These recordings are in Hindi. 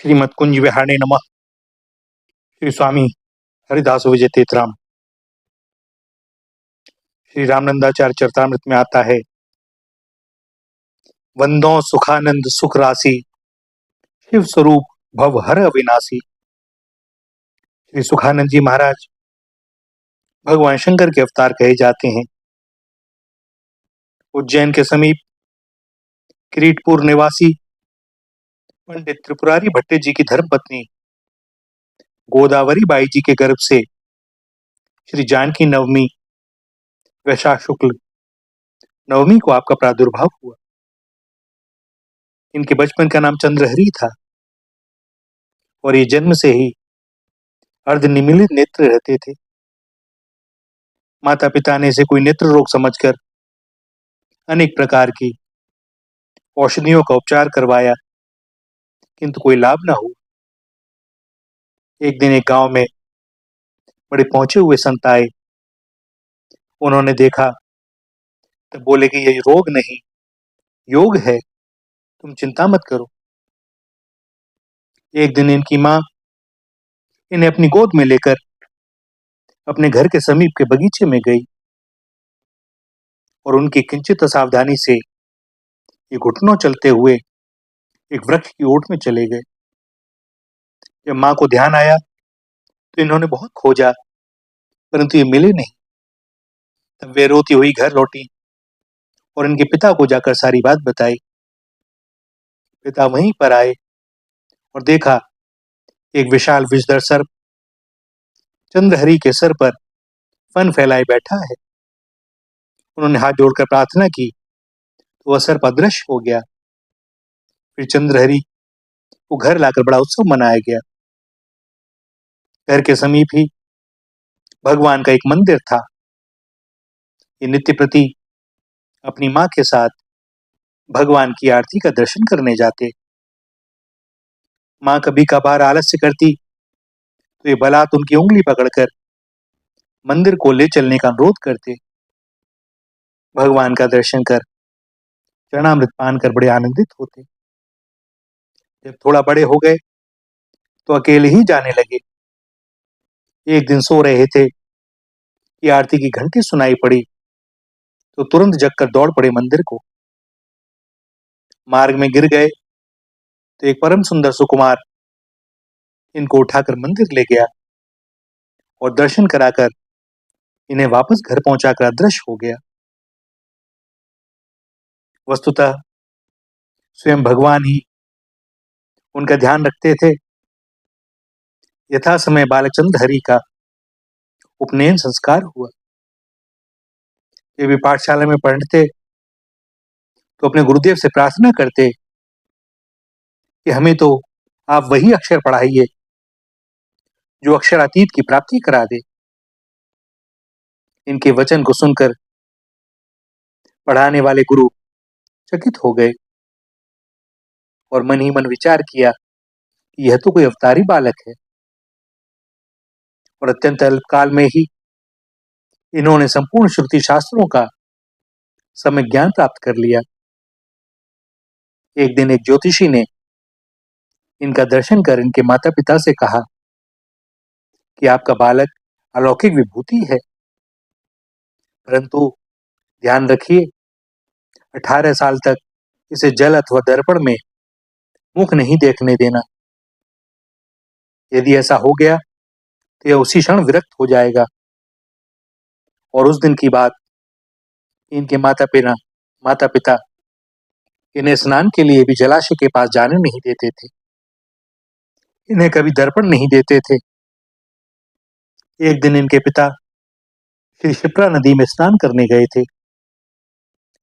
श्रीमद कुंज विहारणे नमः। श्री स्वामी हरिदास विजय तेतराम। श्री रामनंदाचार्य चरितामृत में आता है, वंदो सुखानंद सुख राशि, शिव स्वरूप भव हर अविनाशी। श्री सुखानंद जी महाराज भगवान शंकर के अवतार कहे जाते हैं। उज्जैन के समीप किरीटपुर निवासी पंडित त्रिपुरारी भट्टे जी की धर्मपत्नी गोदावरी बाई जी के गर्भ से श्री जानकी नवमी वैशाख शुक्ल नवमी को आपका प्रादुर्भाव हुआ। इनके बचपन का नाम चंद्रहरि था और ये जन्म से ही अर्धनिमीलित नेत्र रहते थे। माता पिता ने इसे कोई नेत्र रोग समझकर अनेक प्रकार की औषधियों का उपचार करवाया, किंतु कोई लाभ न हुआ। एक दिन एक गांव में बड़े पहुंचे हुए संत आए। उन्होंने देखा तो बोले कि ये रोग नहीं, योग है, तुम चिंता मत करो। एक दिन इनकी मां इन्हें अपनी गोद में लेकर अपने घर के समीप के बगीचे में गई और उनकी किंचित असावधानी से ये घुटनों चलते हुए एक वृक्ष की ओट में चले गए। जब मां को ध्यान आया तो इन्होंने बहुत खोजा, परंतु ये मिले नहीं। तब वे रोती हुई घर लौटी और इनके पिता को जाकर सारी बात बताई। पिता वहीं पर आए और देखा एक विशाल विषधर सर्प चंद्रहरि के सर पर फन फैलाए बैठा है। उन्होंने हाथ जोड़कर प्रार्थना की तो वह सर्प अदृश्य हो गया। फिर चंद्रहरि को घर लाकर बड़ा उत्सव मनाया गया। घर के समीप ही भगवान का एक मंदिर था। ये नित्य प्रति अपनी मां के साथ भगवान की आरती का दर्शन करने जाते। मां कभी कभार आलस्य करती तो ये बलात् उनकी उंगली पकड़कर मंदिर को ले चलने का अनुरोध करते। भगवान का दर्शन कर चरणामृत पान कर बड़े आनंदित होते। जब थोड़ा बड़े हो गए तो अकेले ही जाने लगे। एक दिन सो रहे थे कि आरती की घंटी सुनाई पड़ी तो तुरंत जगकर दौड़ पड़े मंदिर को। मार्ग में गिर गए तो एक परम सुंदर सुकुमार इनको उठाकर मंदिर ले गया और दर्शन कराकर इन्हें वापस घर पहुंचाकर अदृश्य हो गया। वस्तुतः स्वयं भगवान ही उनका ध्यान रखते थे। यथा समय बालक चंद्रहरि का उपनयन संस्कार हुआ। ये भी पाठशाला में पढ़ते तो अपने गुरुदेव से प्रार्थना करते कि हमें तो आप वही अक्षर पढ़ाइए जो अक्षरातीत की प्राप्ति करा दे। इनके वचन को सुनकर पढ़ाने वाले गुरु चकित हो गए और मन ही मन विचार किया कि यह तो कोई अवतारी बालक है। और अत्यंत अल्पकाल में ही इन्होंने संपूर्ण श्रुति शास्त्रों का सम्यक ज्ञान प्राप्त कर लिया। एक दिन एक ज्योतिषी ने इनका दर्शन कर इनके माता पिता से कहा कि आपका बालक अलौकिक विभूति है, परंतु ध्यान रखिए 18 साल तक इसे जल अथवा दर्पण में मुख नहीं देखने देना। यदि ऐसा हो गया तो यह उसी क्षण विरक्त हो जाएगा। और उस दिन की बात, इनके माता पिता इन्हें स्नान के लिए भी जलाशय के पास जाने नहीं देते थे। इन्हें कभी दर्पण नहीं देते थे। एक दिन इनके पिता श्री क्षिप्रा नदी में स्नान करने गए थे।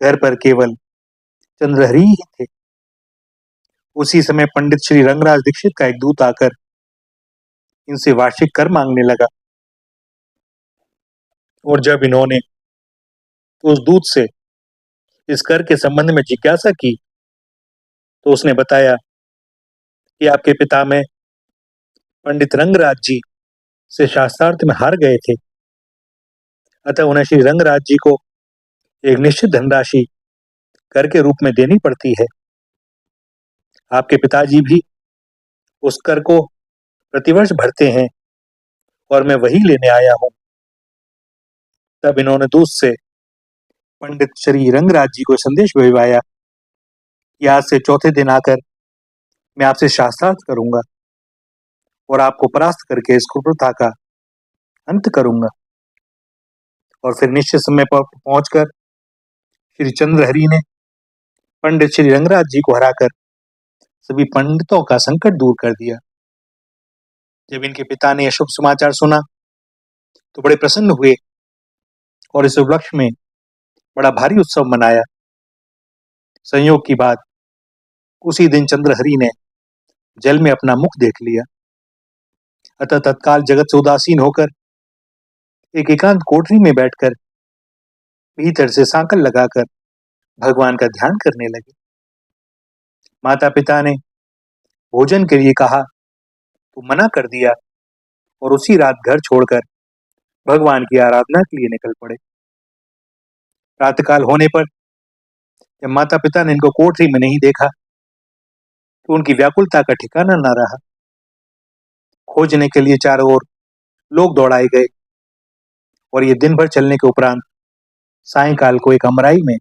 घर पर केवल चंद्रहरि ही थे। उसी समय पंडित श्री रंगराज दीक्षित का एक दूत आकर इनसे वार्षिक कर मांगने लगा। और जब इन्होंने उस दूत से इस कर के संबंध में जिज्ञासा की तो उसने बताया कि आपके पिता में पंडित रंगराज जी से शास्त्रार्थ में हार गए थे, अतः उन्हें श्री रंगराज जी को एक निश्चित धनराशि कर के रूप में देनी पड़ती है। आपके पिताजी भी उस कर को प्रतिवर्ष भरते हैं और मैं वही लेने आया हूं। तब इन्होंने दूत से पंडित श्री रंगराज जी को संदेश भिजवाया कि आज से चौथे दिन आकर मैं आपसे शास्त्रार्थ करूंगा और आपको परास्त करके इस कुप्रथा का अंत करूंगा। और फिर निश्चित समय पर पहुंचकर श्री चंद्रहरि ने पंडित श्री रंगराज जी को हराकर सभी पंडितों का संकट दूर कर दिया। जब इनके पिता ने यह शुभ समाचार सुना तो बड़े प्रसन्न हुए और इस उपलक्ष्य में बड़ा भारी उत्सव मनाया। संयोग की बात, उसी दिन चंद्रहरि ने जल में अपना मुख देख लिया। अतः तत्काल जगत से उदासीन होकर एक एकांत कोठरी में बैठकर भीतर से सांकल लगाकर भगवान का ध्यान करने लगे। माता पिता ने भोजन के लिए कहा तो मना कर दिया और उसी रात घर छोड़कर भगवान की आराधना के लिए निकल पड़े। प्रातःकाल होने पर जब माता पिता ने इनको कोठरी में नहीं देखा तो उनकी व्याकुलता का ठिकाना न रहा। खोजने के लिए चारों ओर लोग दौड़ाए गए और ये दिन भर चलने के उपरांत सायंकाल को एक अमराई में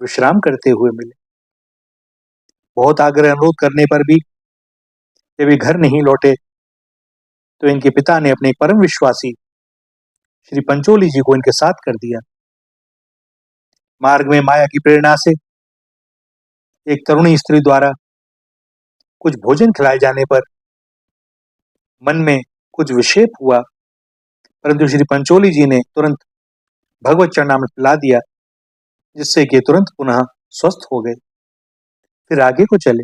विश्राम करते हुए मिले। बहुत आग्रह अनुरोध करने पर भी जब ये घर नहीं लौटे तो इनके पिता ने अपने परम विश्वासी श्री पंचोली जी को इनके साथ कर दिया। मार्ग में माया की प्रेरणा से एक तरुणी स्त्री द्वारा कुछ भोजन खिलाए जाने पर मन में कुछ विक्षेप हुआ, परंतु श्री पंचोली जी ने तुरंत भगवत चरणामृत पिला दिया, जिससे कि तुरंत पुनः स्वस्थ हो गए। फिर आगे को चले।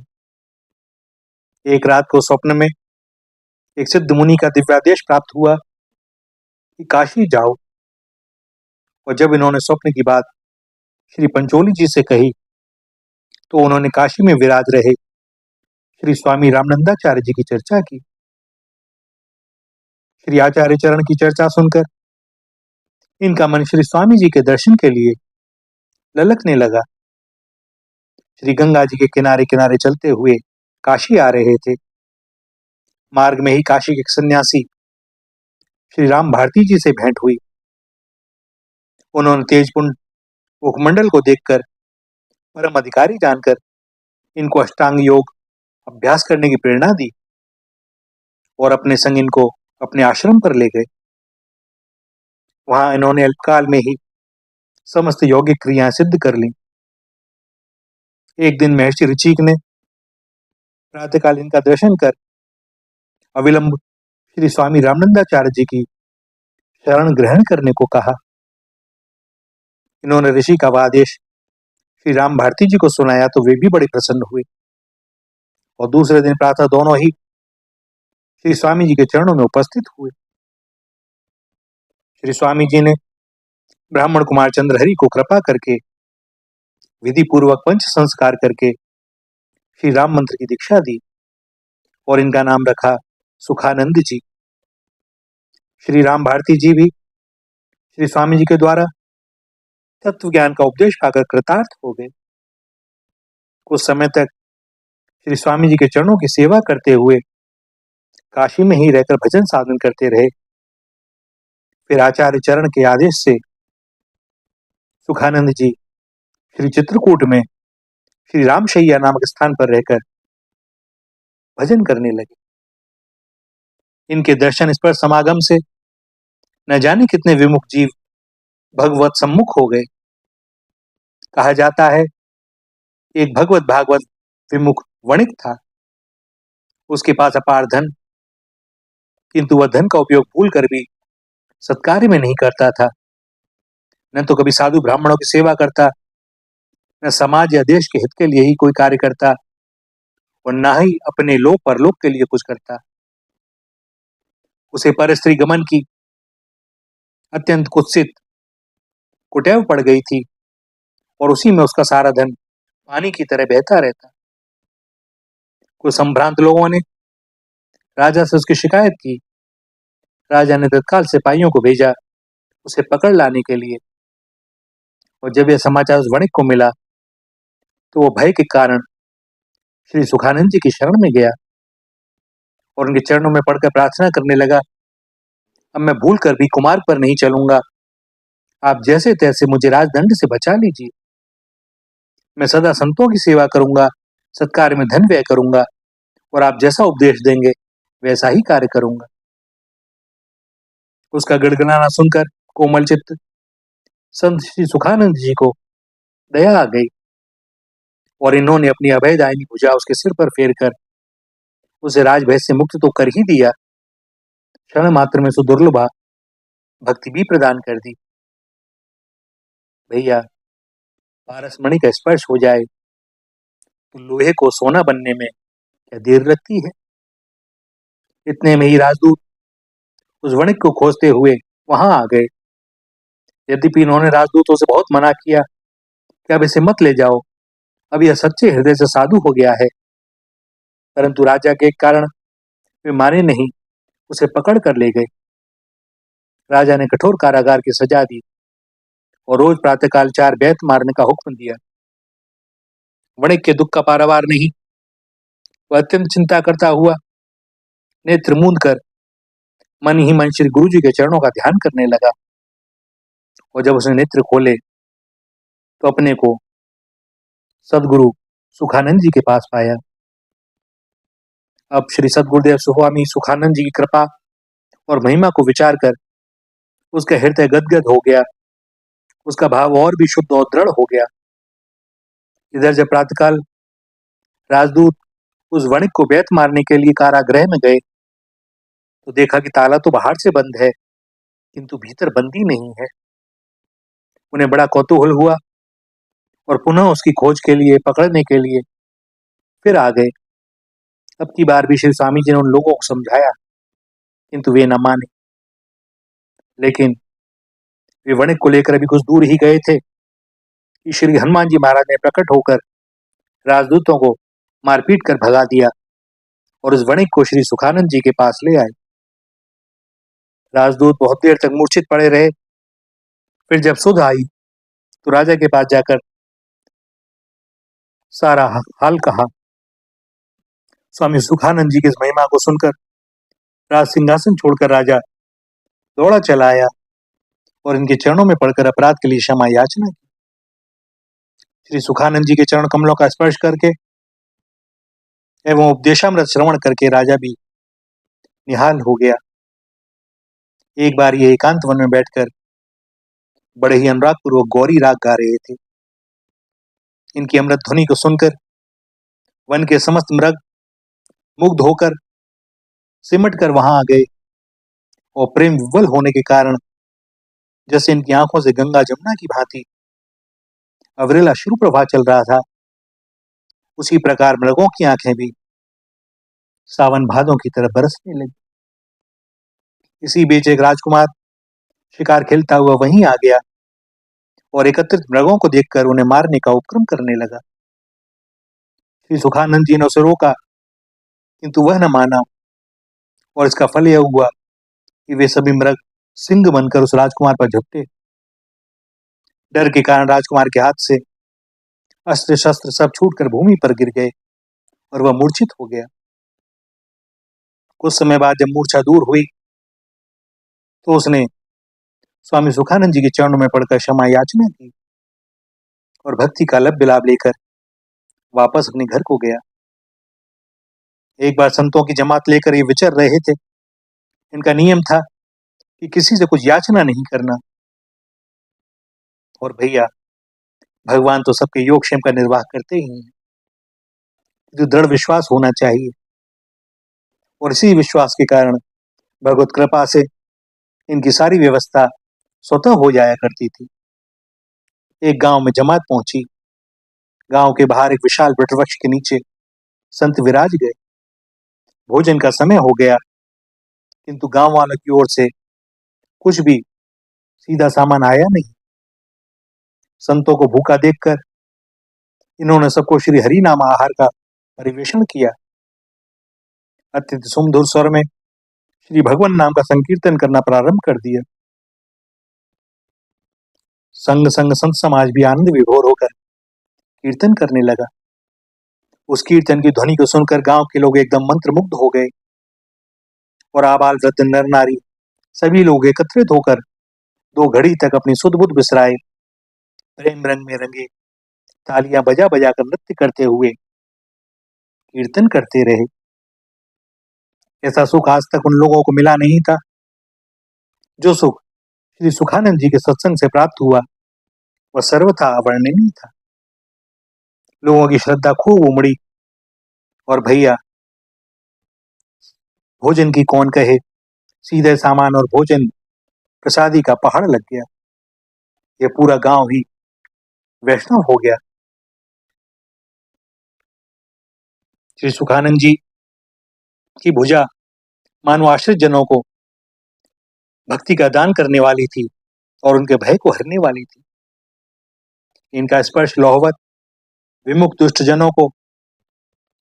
एक रात को स्वप्न में एक सिद्ध मुनि का दिव्यादेश प्राप्त हुआ कि काशी जाओ। और जब इन्होंने स्वप्न की बात श्री पंचोली जी से कही तो उन्होंने काशी में विराज रहे श्री स्वामी रामनंदाचार्य जी की चर्चा की। श्री आचार्य चरण की चर्चा सुनकर इनका मन श्री स्वामी जी के दर्शन के लिए ललकने लगा। श्री गंगा जी के किनारे किनारे चलते हुए काशी आ रहे थे। मार्ग में ही काशी के एक सन्यासी श्री राम भारती जी से भेंट हुई। उन्होंने तेजपुंड मुखमंडल को देखकर परम अधिकारी जानकर इनको अष्टांग योग अभ्यास करने की प्रेरणा दी और अपने संग इनको अपने आश्रम पर ले गए। वहां इन्होंने अल्पकाल में ही समस्त यौगिक क्रियाएं सिद्ध कर ली। एक दिन महर्षि ऋचिक ने प्रातःकाल इनका दर्शन कर अविलंब श्री स्वामी रामनंदाचार्य जी की शरण ग्रहण करने को कहा। इन्होंने ऋषि का आदेश श्री राम भारती जी को सुनाया तो वे भी बड़े प्रसन्न हुए और दूसरे दिन प्रातः दोनों ही श्री स्वामी जी के चरणों में उपस्थित हुए। श्री स्वामी जी ने ब्राह्मण कुमार चंद्रहरि को कृपा करके विधि पूर्वक पंच संस्कार करके श्री राम मंत्र की दीक्षा दी और इनका नाम रखा सुखानंद जी। श्री राम भारती जी भी श्री स्वामी जी के द्वारा तत्व ज्ञान का उपदेश पाकर कृतार्थ हो गए। कुछ समय तक श्री स्वामी जी के चरणों की सेवा करते हुए काशी में ही रहकर भजन साधन करते रहे। फिर आचार्य चरण के आदेश से सुखानंद जी श्री चित्रकूट में श्री रामशैया नामक स्थान पर रहकर भजन करने लगे। इनके दर्शन स्पर्श समागम से न जाने कितने विमुख जीव भगवत सम्मुख हो गए। कहा जाता है एक भगवत भागवत विमुख वणिक था। उसके पास अपार धन, किंतु वह धन का उपयोग भूल कर भी सत्कार्य में नहीं करता था। न तो कभी साधु ब्राह्मणों की सेवा करता, न समाज या देश के हित के लिए ही कोई कार्य करता और न ही अपने लोक परलोक के लिए कुछ करता। उसे परस्त्री गमन की अत्यंत कुत्सित कुटैव पड़ गई थी और उसी में उसका सारा धन पानी की तरह बहता रहता। कुछ संभ्रांत लोगों ने राजा से उसकी शिकायत की। राजा ने तत्काल सिपाहियों को भेजा उसे पकड़ लाने के लिए, और जब यह समाचार उस वणिक को मिला तो वो भय के कारण श्री सुखानंद जी की शरण में गया और उनके चरणों में पड़कर प्रार्थना करने लगा, अब मैं भूल कर भी कुमार्ग पर नहीं चलूंगा। आप जैसे तैसे मुझे राजदंड से बचा लीजिए। मैं सदा संतों की सेवा करूंगा, सत्कार में धन व्यय करूंगा और आप जैसा उपदेश देंगे वैसा ही कार्य करूंगा। उसका गड़गड़ाना सुनकर कोमल चित्त संत श्री सुखानंद जी को दया आ गई और इन्होंने अपनी अभयदायिनी भुजा उसके सिर पर फेर कर उसे राजभय से मुक्त तो कर ही दिया, क्षण मात्र में सुदुर्लभा भक्ति भी प्रदान कर दी। भैया, पारसमणि का स्पर्श हो जाए तो लोहे को सोना बनने में क्या देर लगती है। इतने में ही राजदूत उस वणिक को खोजते हुए वहां आ गए। यद्यपि इन्होंने राजदूतों से बहुत मना किया कि अब इसे मत ले जाओ, अब यह सच्चे हृदय से साधु हो गया है, परंतु राजा के कारण वे माने नहीं, उसे पकड़ कर ले गए। राजा ने कठोर कारागार की सजा दी और रोज प्रातःकाल 4 बैत मारने का हुक्म दिया। वणिक के दुख का पारावार नहीं, वह अत्यंत चिंता करता हुआ नेत्र मूंद कर मन ही मन श्री गुरु जी के चरणों का ध्यान करने लगा और जब उसने नेत्र खोले तो अपने को सदगुरु सुखानंद जी के पास पाया। अब श्री सदगुरुदेव स्वामी सुखानंद जी की कृपा और महिमा को विचार कर उसका हृदय गदगद हो गया, उसका भाव और भी शुद्ध और दृढ़ हो गया। इधर जब प्रातःकाल राजदूत उस वणिक को बैत मारने के लिए कारागृह में गए तो देखा कि ताला तो बाहर से बंद है किंतु भीतर बंदी नहीं है। उन्हें बड़ा कौतूहल हुआ और पुनः उसकी खोज के लिए, पकड़ने के लिए फिर आ गए। अब की बार भी श्री स्वामी जी ने उन लोगों को समझाया किंतु वे न माने। लेकिन वे वणिक को लेकर अभी कुछ दूर ही गए थे कि श्री हनुमान जी महाराज ने प्रकट होकर राजदूतों को मारपीट कर भगा दिया और उस वणिक को श्री सुखानंद जी के पास ले आए। राजदूत बहुत देर तक मूर्छित पड़े रहे। फिर जब सुध आई तो राजा के पास जाकर सारा हाल कहा। स्वामी सुखानंद जी की इस महिमा को सुनकर राज सिंहासन छोड़कर राजा दौड़ा चला आया और इनके चरणों में पड़कर अपराध के लिए क्षमा याचना की। श्री सुखानंद जी के चरण कमलों का स्पर्श करके एवं उपदेशामृत श्रवण करके राजा भी निहाल हो गया। एक बार ये एकांत वन में बैठकर बड़े ही अनुराग पूर्वक गौरी राग गा रहे थे। इनकी अमृत ध्वनि को सुनकर वन के समस्त मृग मुग्ध होकर सिमट कर वहां आ गए और प्रेम विवल होने के कारण जैसे इनकी आंखों से गंगा जमुना की भांति अविरला शुरू प्रवाह चल रहा था, उसी प्रकार मृगों की आंखें भी सावन भादों की तरह बरसने लगी। इसी बीच एक राजकुमार शिकार खेलता हुआ वहीं आ गया और एकत्रित मृगों को देखकर उन्हें मारने का उपक्रम करने लगा। श्री सुखानंद जी ने उसे रोका किंतु वह न माना और इसका फल यह हुआ कि वे सभी मृग सिंह बनकर उस राजकुमार पर झपटे। डर के कारण राजकुमार के हाथ से अस्त्र शस्त्र सब छूटकर भूमि पर गिर गए और वह मूर्छित हो गया। कुछ समय बाद जब मूर्छा दूर हुई तो उसने स्वामी सुखानंद जी के चरणों में पड़कर क्षमा याचना की और भक्ति का लब बिलाप लेकर वापस अपने घर को गया। एक बार संतों की जमात लेकर ये विचर रहे थे। इनका नियम था कि किसी से कुछ याचना नहीं करना। और भैया, भगवान तो सबके योगक्षेम का निर्वाह करते ही हैं, जो दृढ़ विश्वास होना चाहिए और इसी विश्वास के कारण भगवत कृपा से इनकी सारी व्यवस्था स्वतः हो जाया करती थी। एक गांव में जमात पहुंची। गांव के बाहर एक विशाल वटवृक्ष के नीचे संत विराज गए। भोजन का समय हो गया किंतु गांव वालों की ओर से कुछ भी सीधा सामान आया नहीं। संतों को भूखा देखकर इन्होंने सबको श्री हरि नाम आहार का परिवेषण किया। अत्यंत सुमधुर स्वर में श्री भगवान नाम का संकीर्तन करना प्रारंभ कर दिया। संग संग संत समाज भी आनंद विभोर होकर कीर्तन करने लगा। उस कीर्तन की ध्वनि को सुनकर गांव के लोग एकदम मंत्रमुग्ध हो गए और आबाल वृद्ध नर नारी सभी लोग एकत्रित होकर 2 घड़ी तक अपनी सुध बुध बिसराए प्रेम रंग में रंगे तालियां बजा बजा कर नृत्य करते हुए कीर्तन करते रहे। ऐसा सुख आज तक उन लोगों को मिला नहीं था। जो सुख श्री सुखानंद जी के सत्संग से प्राप्त हुआ वह सर्वथा अवर्णनीय था। लोगों की श्रद्धा खूब उमड़ी और भैया भोजन की कौन कहे, सीधे सामान और भोजन प्रसादी का पहाड़ लग गया। यह पूरा गांव ही वैष्णव हो गया। श्री सुखानंद जी की भुजा मानो आश्रित जनों को भक्ति का दान करने वाली थी और उनके भय को हरने वाली थी। इनका स्पर्श लोहवत विमुख दुष्ट जनों को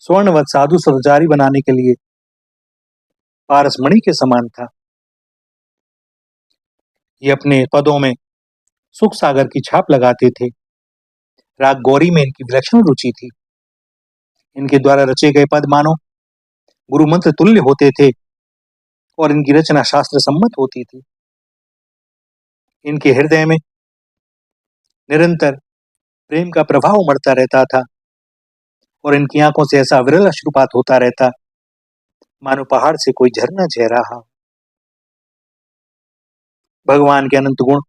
स्वर्णवत साधु सदाचारी बनाने के लिए पारसमणि के समान था। ये अपने पदों में सुख सागर की छाप लगाते थे। राग गौरी में इनकी विलक्षण रुचि थी। इनके द्वारा रचे गए पद मानो गुरु मंत्र तुल्य होते थे और इनकी रचना शास्त्र सम्मत होती थी। इनके हृदय में निरंतर प्रेम का प्रभाव उमड़ता रहता था और इनकी आंखों से ऐसा विरल अश्रुपात होता रहता मानो पहाड़ से कोई झरना झर रहा। भगवान के अनंत गुण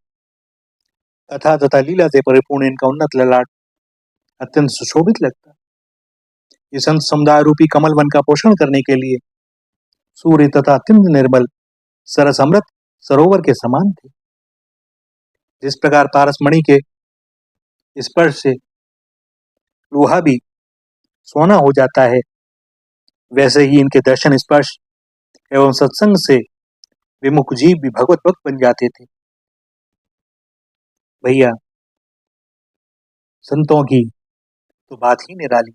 कथा तथा लीला से परिपूर्ण इनका उन्नत ललाट अत्यंत सुशोभित लगता। ये संत समुदाय रूपी कमल वन का पोषण करने के लिए सूर्य तथा अत्यंत निर्मल सरस अमृत सरोवर के समान थे। जिस प्रकार पारसमणि के स्पर्श से लोहा भी सोना हो जाता है, वैसे ही इनके दर्शन स्पर्श एवं सत्संग से विमुख जीव भी भगवत भक्त बन जाते थे। भैया संतों की तो बात ही निराली।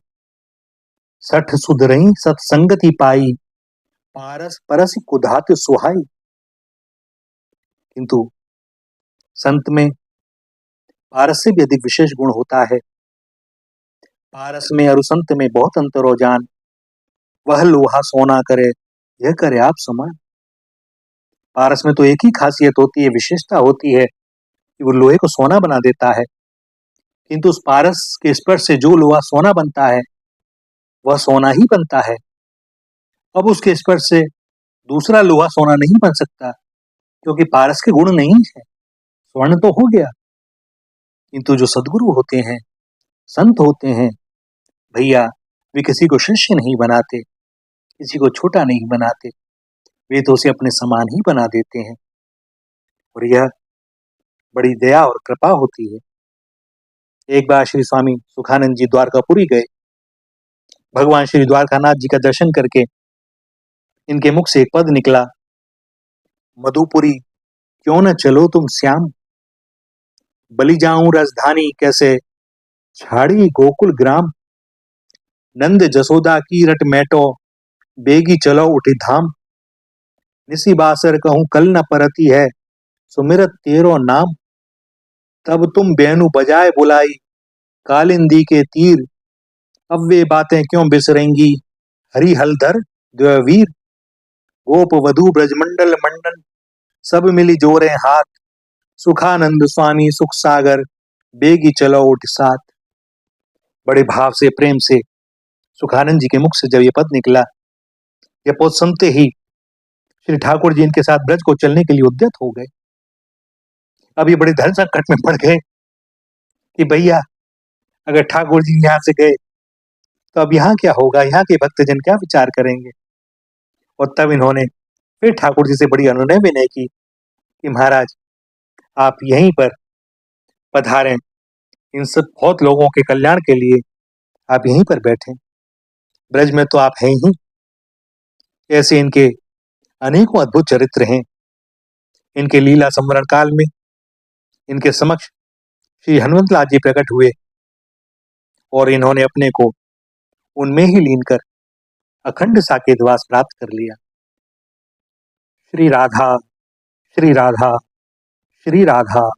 सठ सुधरई सत्संगति पाई, पारस परस कुधात सुहाई। किंतु संत में पारस से भी अधिक विशेष गुण होता है। पारस में और संत में बहुत अंतर हो जान, वह लोहा सोना करे यह करे आप समान। पारस में तो एक ही खासियत होती है, विशेषता होती है कि वो लोहे को सोना बना देता है। किंतु उस पारस के स्पर्श से जो लोहा सोना बनता है वह सोना ही बनता है। अब उसके स्पर्श से दूसरा लोहा सोना नहीं बन सकता, क्योंकि पारस के गुण नहीं है। स्वर्ण तो हो गया, किंतु जो सद्गुरु होते हैं, संत होते हैं भैया, वे किसी को शिष्य नहीं बनाते, किसी को छोटा नहीं बनाते, वे तो उसे अपने समान ही बना देते हैं। और यह बड़ी दया और कृपा होती है। एक बार श्री स्वामी सुखानंद जी द्वारकापुरी गए। भगवान श्री द्वारकानाथ जी का दर्शन करके इनके मुख से एक पद निकला, मधुपुरी क्यों न चलो तुम श्याम, बलि जाऊं राजधानी कैसे छाड़ी गोकुल ग्राम। नंद जसोदा की रट मैटो बेगी चलो उठी धाम। निसी बासर कहूं कल न परती है, सुमिरत तेरो नाम। तब तुम बेनु बजाए बुलाई, कालिंदी के तीर। अब वे बातें क्यों बिसरेंगी, हरि हलधर द्ववीर। गोप वधु ब्रजमंडल मंडन, सब मिली जोरे हाथ। सुखानंद स्वामी सुख सागर, बेगी चलो उठ साथ। बड़े भाव से प्रेम से सुखानंद जी के मुख से जब ये पद निकला, यह पद सुनते ही श्री ठाकुर जी इनके साथ ब्रज को चलने के लिए उद्यत हो गए। अब ये बड़े धन संकट में पड़ गए कि भैया अगर ठाकुर जी यहाँ से गए तो अब यहाँ क्या होगा, यहाँ के भक्तजन क्या विचार करेंगे। और तब इन्होंने फिर ठाकुर जी से बड़ी अनुनय विनय की कि महाराज आप यहीं पर पधारें, इन सब बहुत लोगों के कल्याण के लिए आप यहीं पर बैठें, ब्रज में तो आप हैं ही। ऐसे इनके अनेकों अद्भुत चरित्र हैं। इनके लीला संवरण काल में इनके समक्ष श्री हनुमत लाल जी प्रकट हुए और इन्होंने अपने को उनमें ही लीन कर अखंड साकेतवास प्राप्त कर लिया। श्री राधा श्री राधा श्री राधा।